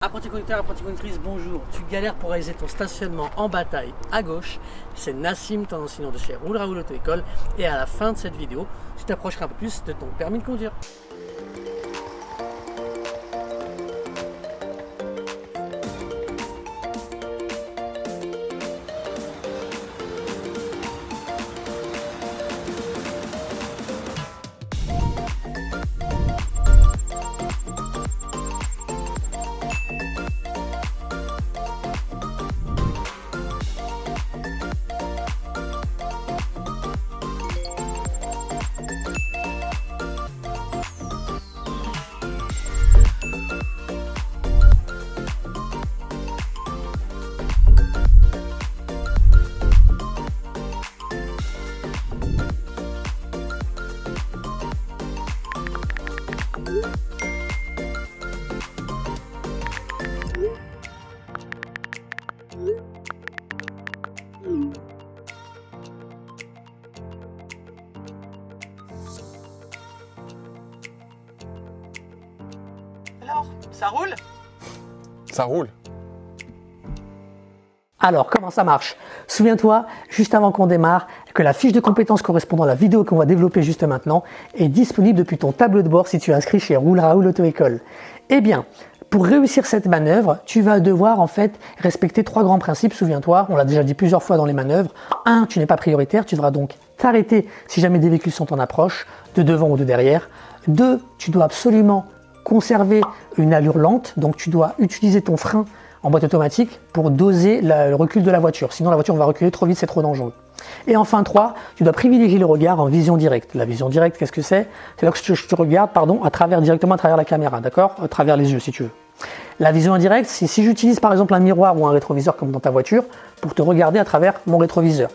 Apprenti conducteur, apprenti conductrice, bonjour. Tu galères pour réaliser ton stationnement en bataille à gauche. C'est Nassim, ton enseignant de chez Roule Raoul Auto-École. Et à la fin de cette vidéo, tu t'approcheras un peu plus de ton permis de conduire. Alors, ça roule? Ça roule. Alors, comment ça marche? Souviens-toi, juste avant qu'on démarre, que la fiche de compétences correspondant à la vidéo qu'on va développer juste maintenant est disponible depuis ton tableau de bord si tu es inscrit chez Roule Raoul Auto-École. Eh bien, pour réussir cette manœuvre, tu vas devoir en fait respecter trois grands principes. Souviens-toi, on l'a déjà dit plusieurs fois dans les manœuvres. 1, tu n'es pas prioritaire, tu devras donc t'arrêter si jamais des véhicules sont en approche, de devant ou de derrière. 2, tu dois absolument conserver une allure lente, donc tu dois utiliser ton frein en boîte automatique pour doser le recul de la voiture. Sinon la voiture va reculer trop vite, c'est trop dangereux. Et enfin 3, tu dois privilégier le regard en vision directe. La vision directe, qu'est-ce que c'est? C'est là que je te regarde directement à travers la caméra, d'accord? À travers les yeux si tu veux. La vision indirecte, c'est si j'utilise par exemple un miroir ou un rétroviseur comme dans ta voiture pour te regarder à travers mon rétroviseur.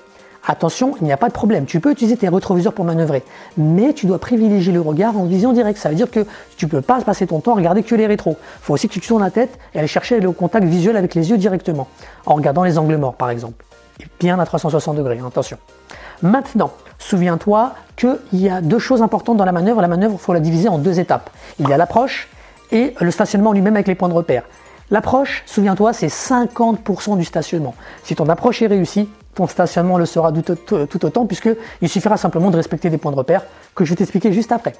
Attention, il n'y a pas de problème, tu peux utiliser tes rétroviseurs pour manœuvrer, mais tu dois privilégier le regard en vision directe. Ça veut dire que tu ne peux pas passer ton temps à regarder que les rétros. Il faut aussi que tu tournes la tête et aller chercher le contact visuel avec les yeux directement, en regardant les angles morts par exemple. Et bien à 360 degrés, attention. Maintenant, souviens-toi qu'il y a deux choses importantes dans la manœuvre. La manœuvre, il faut la diviser en deux étapes. Il y a l'approche et le stationnement lui-même avec les points de repère. L'approche, souviens-toi, c'est 50% du stationnement. Si ton approche est réussie, ton stationnement le sera tout autant, puisqu'il suffira simplement de respecter des points de repère que je vais t'expliquer juste après.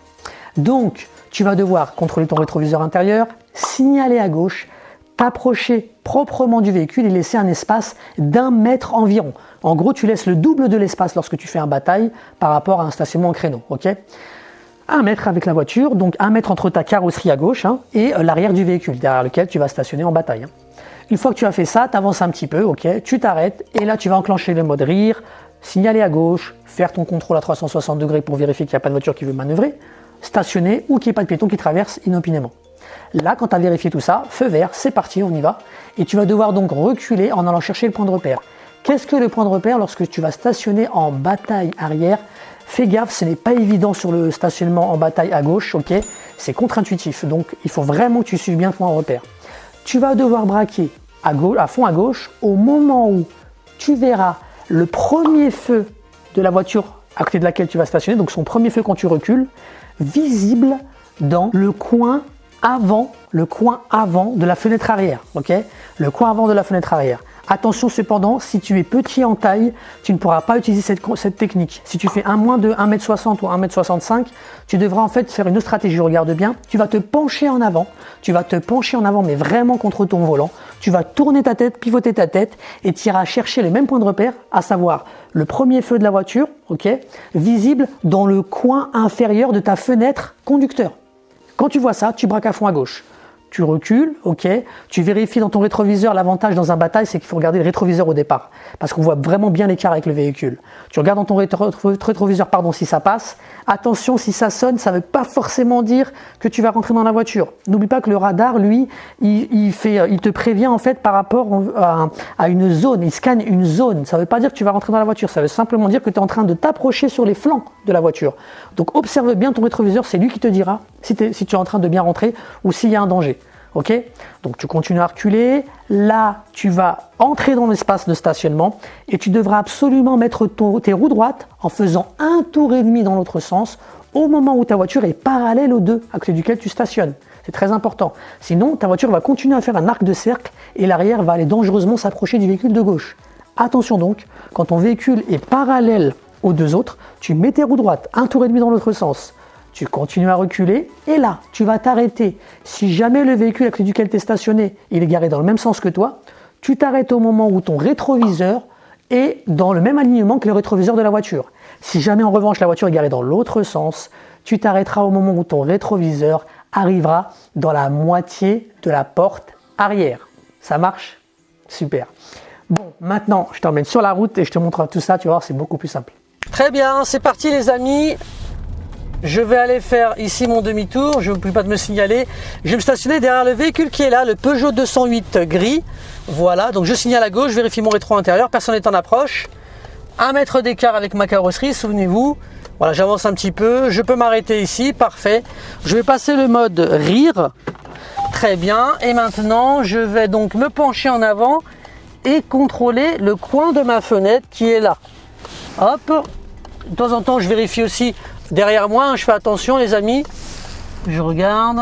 Donc, tu vas devoir contrôler ton rétroviseur intérieur, signaler à gauche, t'approcher proprement du véhicule et laisser un espace d'1 mètre environ. En gros, tu laisses le double de l'espace lorsque tu fais un bataille par rapport à un stationnement en créneau. Ok ? 1 mètre avec la voiture, donc 1 mètre entre ta carrosserie à gauche et l'arrière du véhicule derrière lequel tu vas stationner en bataille. Une fois que tu as fait ça, tu avances un petit peu, ok, tu t'arrêtes et là tu vas enclencher le mode rire, signaler à gauche, faire ton contrôle à 360 degrés pour vérifier qu'il n'y a pas de voiture qui veut manœuvrer, stationner ou qu'il n'y ait pas de piéton qui traverse inopinément. Là, quand tu as vérifié tout ça, feu vert, c'est parti, on y va. Et tu vas devoir donc reculer en allant chercher le point de repère. Qu'est-ce que le point de repère lorsque tu vas stationner en bataille arrière? Fais gaffe, ce n'est pas évident sur le stationnement en bataille à gauche, ok? C'est contre-intuitif, donc il faut vraiment que tu suives bien le point de repère. Tu vas devoir braquer à fond à gauche au moment où tu verras le premier feu de la voiture à côté de laquelle tu vas stationner, donc son premier feu quand tu recules, visible dans le coin avant de la fenêtre arrière, ok? Le coin avant de la fenêtre arrière. Attention cependant, si tu es petit en taille, tu ne pourras pas utiliser cette technique. Si tu fais moins de 1m60 ou 1m65, tu devras en fait faire une autre stratégie. Regarde bien, tu vas te pencher en avant, mais vraiment contre ton volant. Tu vas tourner ta tête, pivoter ta tête et tu iras chercher les mêmes points de repère, à savoir le premier feu de la voiture, ok, visible dans le coin inférieur de ta fenêtre conducteur. Quand tu vois ça, tu braques à fond à gauche. Tu recules, ok, tu vérifies dans ton rétroviseur. L'avantage dans un bataille, c'est qu'il faut regarder le rétroviseur au départ, parce qu'on voit vraiment bien l'écart avec le véhicule. Tu regardes dans ton rétroviseur, si ça passe. Attention, si ça sonne, ça ne veut pas forcément dire que tu vas rentrer dans la voiture. N'oublie pas que le radar, lui, il te prévient en fait par rapport à une zone, il scanne une zone. Ça ne veut pas dire que tu vas rentrer dans la voiture, ça veut simplement dire que tu es en train de t'approcher sur les flancs de la voiture. Donc observe bien ton rétroviseur, c'est lui qui te dira si tu es en train de bien rentrer ou s'il y a un danger. Ok, donc tu continues à reculer, là tu vas entrer dans l'espace de stationnement et tu devras absolument mettre tes roues droites en faisant un tour et demi dans l'autre sens au moment où ta voiture est parallèle aux deux à côté duquel tu stationnes. C'est très important. Sinon, ta voiture va continuer à faire un arc de cercle et l'arrière va aller dangereusement s'approcher du véhicule de gauche. Attention donc, quand ton véhicule est parallèle aux deux autres, tu mets tes roues droites, un tour et demi dans l'autre sens. Tu continues à reculer et là, tu vas t'arrêter. Si jamais le véhicule à côté duquel tu es stationné, il est garé dans le même sens que toi, tu t'arrêtes au moment où ton rétroviseur est dans le même alignement que le rétroviseur de la voiture. Si jamais en revanche la voiture est garée dans l'autre sens, tu t'arrêteras au moment où ton rétroviseur arrivera dans la moitié de la porte arrière. Ça marche? Super. Bon, maintenant, je t'emmène sur la route et je te montre tout ça, tu vas voir, c'est beaucoup plus simple. Très bien, c'est parti les amis. Je vais aller faire ici mon demi-tour, je ne n'oublie pas de me signaler. Je vais me stationner derrière le véhicule qui est là, le Peugeot 208 gris. Voilà, donc je signale à gauche, je vérifie mon rétro intérieur, personne n'est en approche. 1 mètre d'écart avec ma carrosserie, souvenez-vous. Voilà, j'avance un petit peu, je peux m'arrêter ici, parfait. Je vais passer le mode rire, très bien. Et maintenant, je vais donc me pencher en avant et contrôler le coin de ma fenêtre qui est là. Hop, de temps en temps, je vérifie aussi derrière moi, je fais attention les amis, je regarde,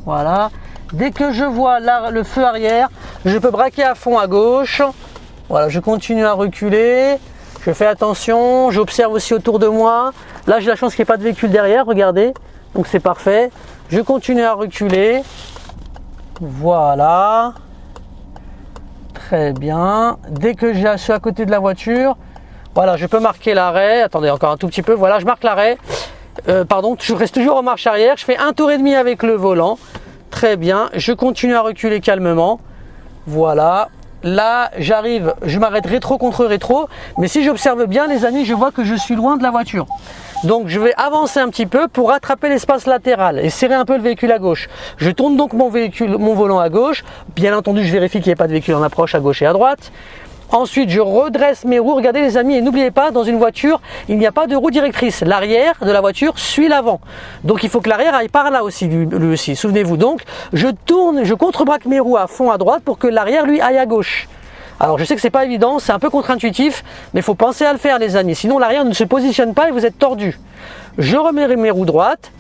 voilà. Dès que je vois le feu arrière, je peux braquer à fond à gauche. Voilà, je continue à reculer, je fais attention, j'observe aussi autour de moi. Là, j'ai la chance qu'il n'y ait pas de véhicule derrière, regardez, donc c'est parfait. Je continue à reculer, voilà. Très bien, dès que je suis à côté de la voiture, voilà, je peux marquer l'arrêt. Attendez, encore un tout petit peu. Voilà, je marque l'arrêt. Pardon, je reste toujours en marche arrière. Je fais 1 tour et demi avec le volant. Très bien. Je continue à reculer calmement. Voilà. Là, j'arrive, je m'arrête rétro contre rétro. Mais si j'observe bien, les amis, je vois que je suis loin de la voiture. Donc, je vais avancer un petit peu pour rattraper l'espace latéral et serrer un peu le véhicule à gauche. Je tourne donc mon volant à gauche. Bien entendu, je vérifie qu'il n'y ait pas de véhicule en approche à gauche et à droite. Ensuite, je redresse mes roues. Regardez les amis, et n'oubliez pas, dans une voiture, il n'y a pas de roue directrice. L'arrière de la voiture suit l'avant. Donc, il faut que l'arrière aille par là aussi, lui aussi. Souvenez-vous donc, je tourne, je contrebraque mes roues à fond à droite pour que l'arrière, lui, aille à gauche. Alors, je sais que c'est pas évident, c'est un peu contre-intuitif, mais il faut penser à le faire, les amis. Sinon, l'arrière ne se positionne pas et vous êtes tordu. Je remets mes roues droites.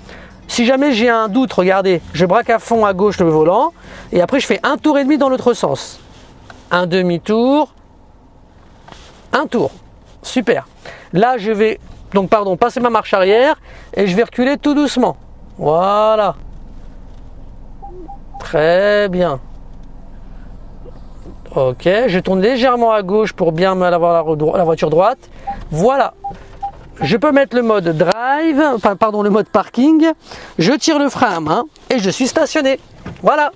Si jamais j'ai un doute, regardez, je braque à fond à gauche le volant. Et après, je fais 1 tour et demi dans l'autre sens. Un demi-tour. 1 tour, super. Là, je vais donc passer ma marche arrière et je vais reculer tout doucement. Voilà. Très bien. Ok, je tourne légèrement à gauche pour bien avoir la voiture droite. Voilà. Je peux mettre le mode drive, le mode parking. Je tire le frein à main et je suis stationné. Voilà.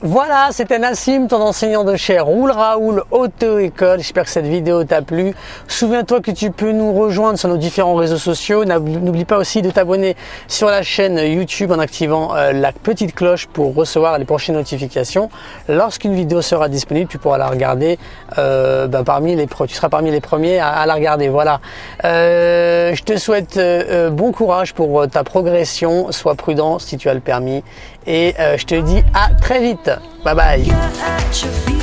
Voilà, c'était Nassim, ton enseignant de chez Roule Raoul Auto-École. J'espère que cette vidéo t'a plu. Souviens-toi que tu peux nous rejoindre sur nos différents réseaux sociaux. N'oublie pas aussi de t'abonner sur la chaîne YouTube en activant la petite cloche pour recevoir les prochaines notifications. Lorsqu'une vidéo sera disponible, tu pourras la regarder tu seras parmi les premiers à la regarder. Voilà. Je te souhaite bon courage pour ta progression. Sois prudent si tu as le permis. Et je te dis à très vite. Bye bye.